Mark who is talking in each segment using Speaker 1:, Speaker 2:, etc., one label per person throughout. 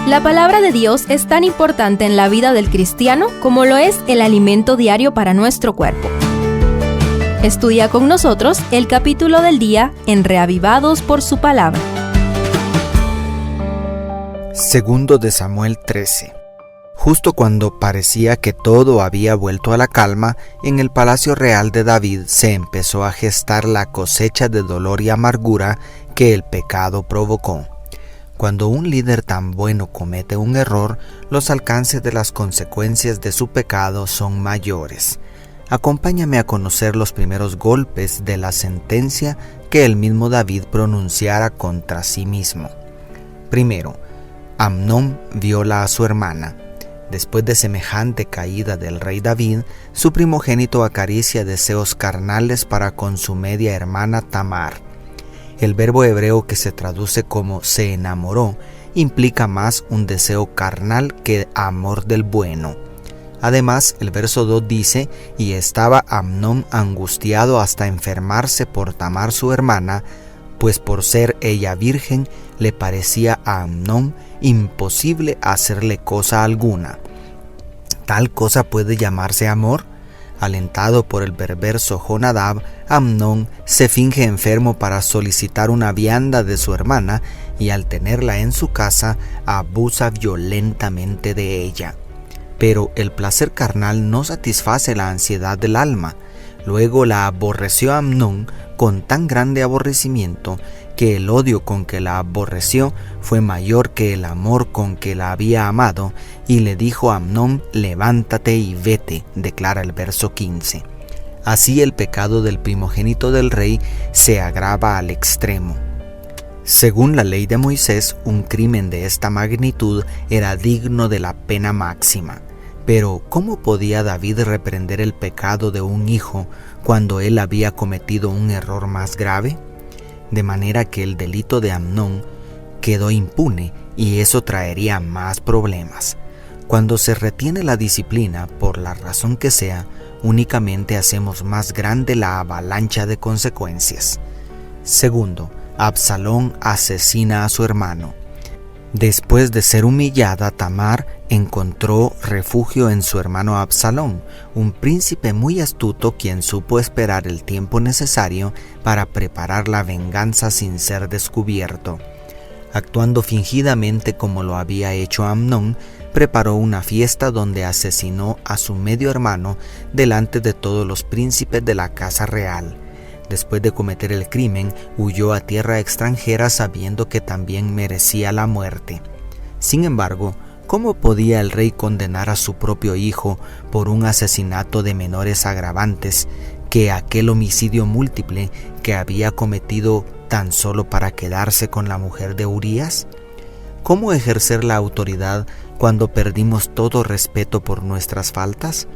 Speaker 1: La palabra de Dios es tan importante en la vida del cristiano como lo es el alimento diario para nuestro cuerpo. Estudia con nosotros el capítulo del día en Reavivados por su palabra.
Speaker 2: Segundo de Samuel 13. Justo cuando parecía que todo había vuelto a la calma, en el palacio real de David se empezó a gestar la cosecha de dolor y amargura que el pecado provocó. Cuando un líder tan bueno comete un error, los alcances de las consecuencias de su pecado son mayores. Acompáñame a conocer los primeros golpes de la sentencia que el mismo David pronunciara contra sí mismo. Primero, Amnón viola a su hermana. Después de semejante caída del rey David, su primogénito acaricia deseos carnales para con su media hermana Tamar. El verbo hebreo que se traduce como se enamoró implica más un deseo carnal que amor del bueno. Además, el verso 2 dice: y estaba Amnón angustiado hasta enfermarse por Tamar su hermana, pues por ser ella virgen le parecía a Amnón imposible hacerle cosa alguna. ¿Tal cosa puede llamarse amor? Alentado por el perverso Jonadab, Amnón se finge enfermo para solicitar una vianda de su hermana y al tenerla en su casa abusa violentamente de ella. Pero el placer carnal no satisface la ansiedad del alma. Luego la aborreció Amnón con tan grande aborrecimiento que el odio con que la aborreció fue mayor que el amor con que la había amado, y le dijo a Amnón: levántate y vete, declara el verso 15. Así el pecado del primogénito del rey se agrava al extremo. Según la ley de Moisés, un crimen de esta magnitud era digno de la pena máxima. Pero, ¿cómo podía David reprender el pecado de un hijo cuando él había cometido un error más grave? De manera que el delito de Amnón quedó impune y eso traería más problemas. Cuando se retiene la disciplina, por la razón que sea, únicamente hacemos más grande la avalancha de consecuencias. Segundo, Absalón asesina a su hermano. Después de ser humillada, Tamar encontró refugio en su hermano Absalón, un príncipe muy astuto quien supo esperar el tiempo necesario para preparar la venganza sin ser descubierto. Actuando fingidamente como lo había hecho Amnón, preparó una fiesta donde asesinó a su medio hermano delante de todos los príncipes de la casa real. Después de cometer el crimen, huyó a tierra extranjera sabiendo que también merecía la muerte. Sin embargo, ¿cómo podía el rey condenar a su propio hijo por un asesinato de menores agravantes que aquel homicidio múltiple que había cometido tan solo para quedarse con la mujer de Urías? ¿Cómo ejercer la autoridad cuando perdimos todo respeto por nuestras faltas?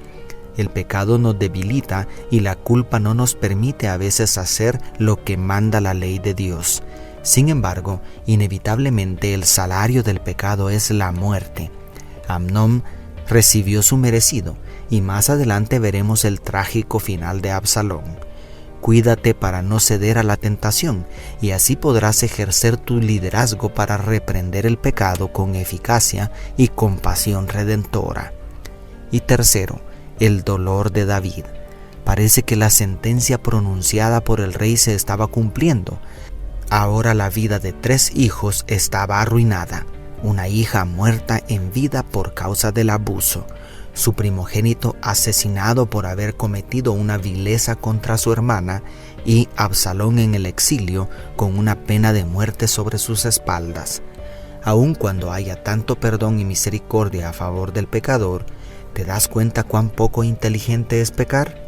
Speaker 2: El pecado nos debilita y la culpa no nos permite a veces hacer lo que manda la ley de Dios. Sin embargo, inevitablemente el salario del pecado es la muerte. Amnón recibió su merecido y más adelante veremos el trágico final de Absalón. Cuídate para no ceder a la tentación y así podrás ejercer tu liderazgo para reprender el pecado con eficacia y compasión redentora. Y tercero, el dolor de David. Parece que la sentencia pronunciada por el rey se estaba cumpliendo. Ahora la vida de 3 hijos estaba arruinada. Una hija muerta en vida por causa del abuso. Su primogénito asesinado por haber cometido una vileza contra su hermana y Absalón en el exilio con una pena de muerte sobre sus espaldas. Aun cuando haya tanto perdón y misericordia a favor del pecador, ¿te das cuenta cuán poco inteligente es pecar?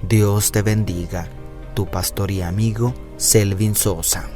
Speaker 2: Dios te bendiga. Tu pastor y amigo, Selvin Sosa.